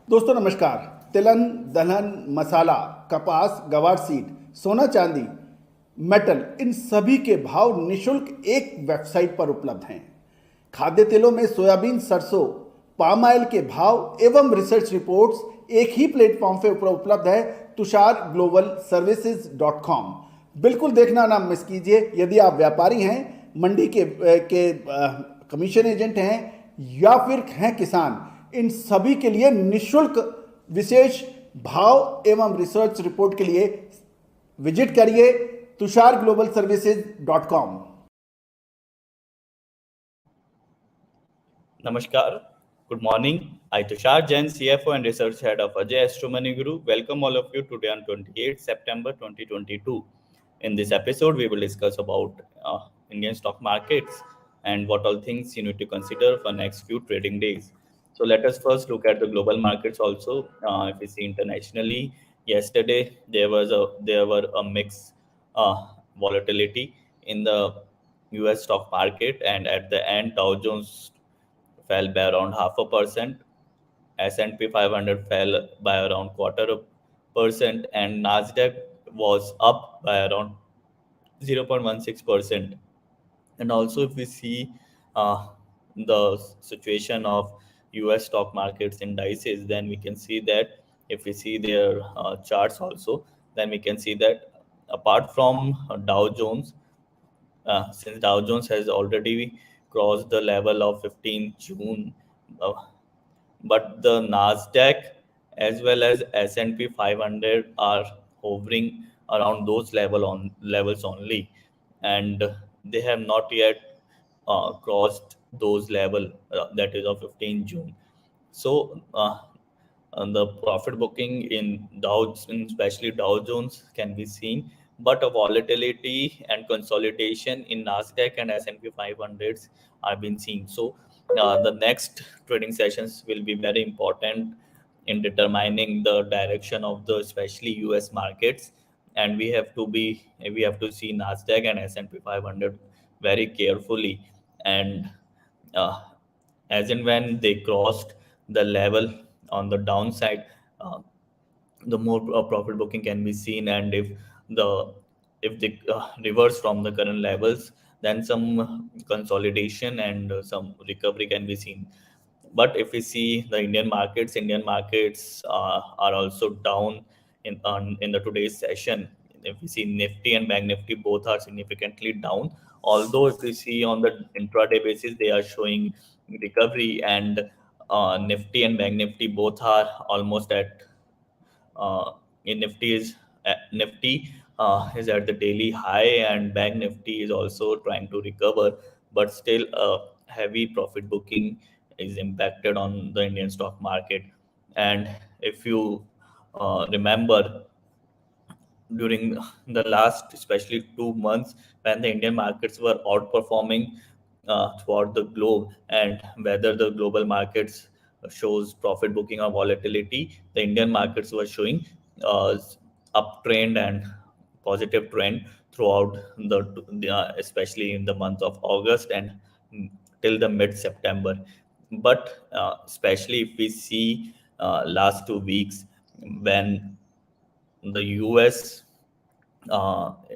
दोस्तों नमस्कार। तिलहन, दलहन, मसाला, कपास, गवार सीड, सोना चांदी, मेटल, इन सभी के भाव निशुल्क एक वेबसाइट पर उपलब्ध हैं। खाद्य तेलों में सोयाबीन, सरसों, पाम ऑयल के भाव एवं रिसर्च रिपोर्ट्स एक ही प्लेटफॉर्म पर उपलब्ध है, तुषार ग्लोबल सर्विसेज.com। बिल्कुल देखना ना मिस कीजिए। यदि आप व्यापारी हैं, मंडी के कमीशन एजेंट हैं या फिर हैं किसान, इन सभी के लिए निशुल्क विशेष भाव एवं रिसर्च रिपोर्ट के लिए विजिट करिए Tushar global services dot com. Namaskar. Good morning. I Tushar Jain, CFO and Research Head of Ajay Astronomy Guru. Welcome all of you today on 28 September 2022. In this episode, we will discuss about Indian stock markets and what all things you need to consider for next few trading days. So let us first look at the global markets also. If we see internationally, yesterday there were a mixed volatility in the U.S. stock market, and at the end, Dow Jones fell by around 0.5%. S&P 500 fell by around 0.25%, and Nasdaq was up by around 0.16%. And also, if we see the situation of U.S. stock markets indices, then we can see that if we see their charts also, then we can see that apart from Dow Jones, since Dow Jones has already crossed the level of 15 June, uh, but the Nasdaq as well as S&P 500 are hovering around those levels only, and they have not yet crossed those level, that is of 15 June. So the profit booking in especially Dow Jones, can be seen, but a volatility and consolidation in Nasdaq and S&P 500s are being seen. So the next trading sessions will be very important in determining the direction of the especially US markets, and we have to see Nasdaq and S&P 500 very carefully, and uh, as in when they crossed the level on the downside, uh, the more profit booking can be seen, and the if they reverse from the current levels, then some consolidation and some recovery can be seen. But if we see the Indian markets are also down in the today's session. If we see Nifty and Bank Nifty, both are significantly down. Although if we see on the intraday basis, they are showing recovery, and Nifty and Bank Nifty both are almost at in Nifty is at the daily high, and Bank Nifty is also trying to recover, but still heavy profit booking is impacted on the Indian stock market. And if you remember, during the last especially 2 months, when the Indian markets were outperforming throughout the globe, and whether the global markets shows profit booking or volatility, the Indian markets were showing uh, uptrend and positive trend throughout especially in the month of August and till the mid September. But especially if we see last 2 weeks, when the US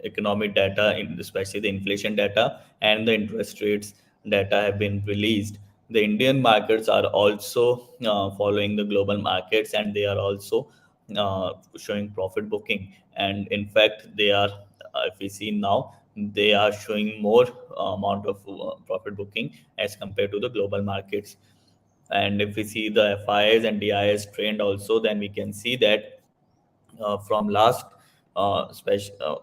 economic data, especially the inflation data and the interest rates data have been released, the Indian markets are also following the global markets, and they are also showing profit booking. And in fact, they are, if we see now, they are showing more amount of profit booking as compared to the global markets. And if we see the FIs and DIs trend also, then we can see that from last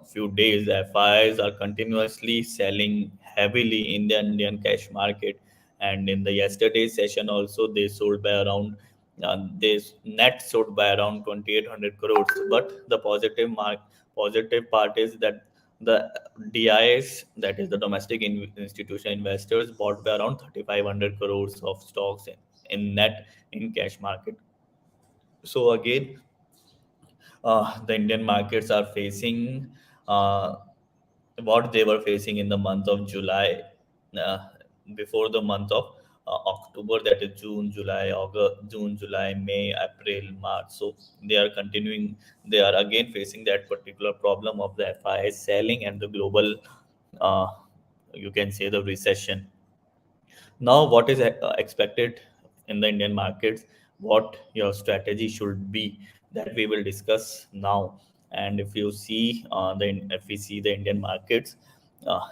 few days, the FIs are continuously selling heavily in the Indian cash market. And in the yesterday's session also, they sold by around they net sold by around 2,800 crores. But the positive part is that the DIs, that is the domestic institutional investors, bought by around 3,500 crores of stocks in net in cash market. So again, the Indian markets are facing uh, what they were facing in the month of July, uh, before the month of October, that is June, July, August, June, July, May, April, March. So they are continuing, they are again facing that particular problem of the FIS selling and the global, uh, you can say, the recession. Now, what is expected in the Indian markets? What your strategy should be, that we will discuss now. And if you see if we see the Indian markets,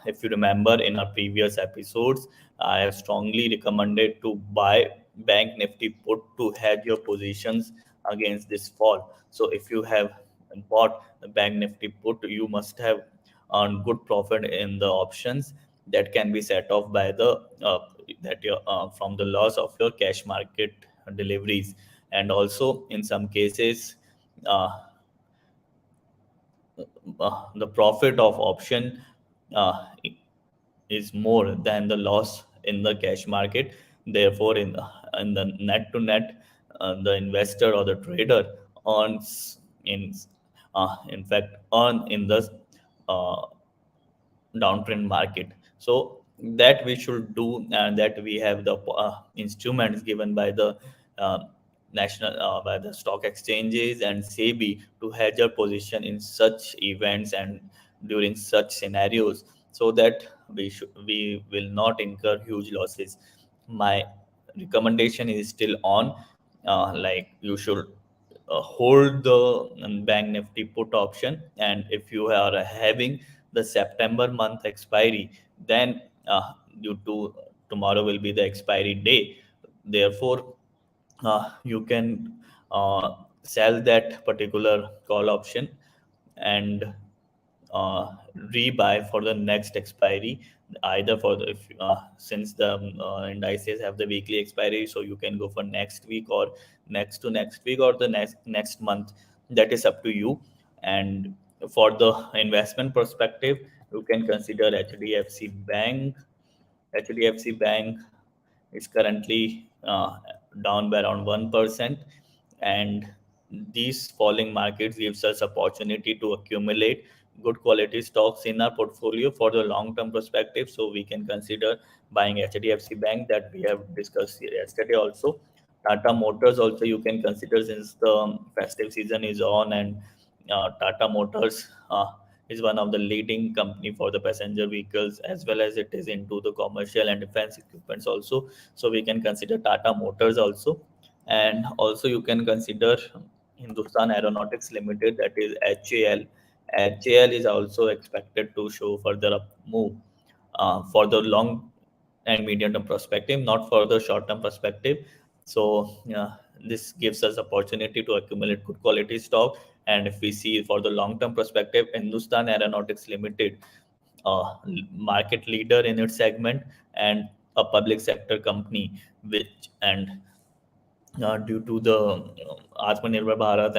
if you remember in our previous episodes, I have strongly recommended to buy Bank Nifty put to hedge your positions against this fall. So if you have bought the Bank Nifty put, you must have earned good profit in the options that can be set off by the that your from the loss of your cash market deliveries. And also in some cases, uh, the profit of option uh, is more than the loss in the cash market. Therefore, in the net to net, the investor or the trader earns in fact earn in the uh, downtrend market. So that we should do, and that we have the instruments given by the uh, national by the stock exchanges and SEBI to hedge our position in such events and during such scenarios, so that we will not incur huge losses. My recommendation is still on, like you should hold the Bank Nifty put option. And if you are having the September month expiry, then due to tomorrow will be the expiry day, therefore you can sell that particular call option and uh, rebuy for the next expiry, either for the if, since the indices have the weekly expiry, so you can go for next week or next to next week or the next month. That is up to you. And for the investment perspective, you can consider HDFC Bank is currently down by around 1%, and these falling markets gives us opportunity to accumulate good quality stocks in our portfolio for the long term perspective. So we can consider buying HDFC Bank, that we have discussed yesterday also. Tata Motors also you can consider, since the festive season is on, and Tata Motors is one of the leading company for the passenger vehicles, as well as it is into the commercial and defense equipments also. So we can consider Tata Motors also. And also you can consider Hindustan Aeronautics Limited, that is HAL. HAL is also expected to show further up move for the long and medium term perspective, not for the short term perspective. So this gives us opportunity to accumulate good quality stock. And if we see for the long term perspective, Hindustan Aeronautics Limited, market leader in its segment and a public sector company, which and due to the Atmanirbhar Bharat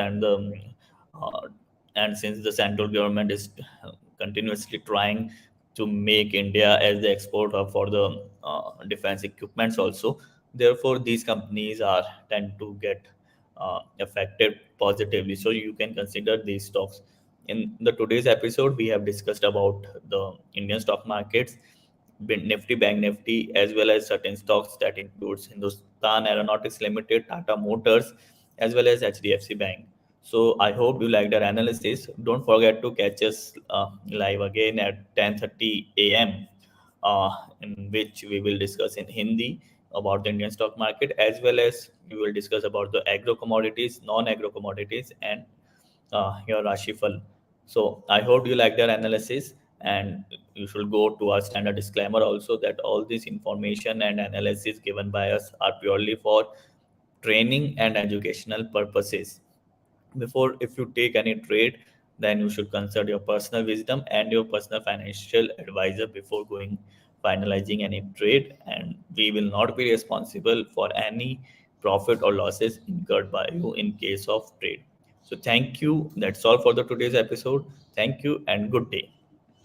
uh, and since the central government is continuously trying to make India as the exporter for the defense equipments also, therefore these companies are tend to get affected positively. So you can consider these stocks. In the today's episode, we have discussed about the Indian stock markets, Nifty, Bank Nifty, as well as certain stocks that includes Hindustan Aeronautics Limited, Tata Motors, as well as HDFC Bank. So I hope you liked our analysis. Don't forget to catch us live again at 10:30 a.m., in which we will discuss in Hindi about the Indian stock market, as well as we will discuss about the agro commodities, non-agro commodities, and your Rashifal. So I hope you like their analysis, and you should go to our standard disclaimer also, that all this information and analysis given by us are purely for training and educational purposes. Before, if you take any trade, then you should consult your personal wisdom and your personal financial advisor before going finalizing any trade, and we will not be responsible for any profit or losses incurred by you in case of trade. So thank you, that's all for the today's episode. Thank you and good day.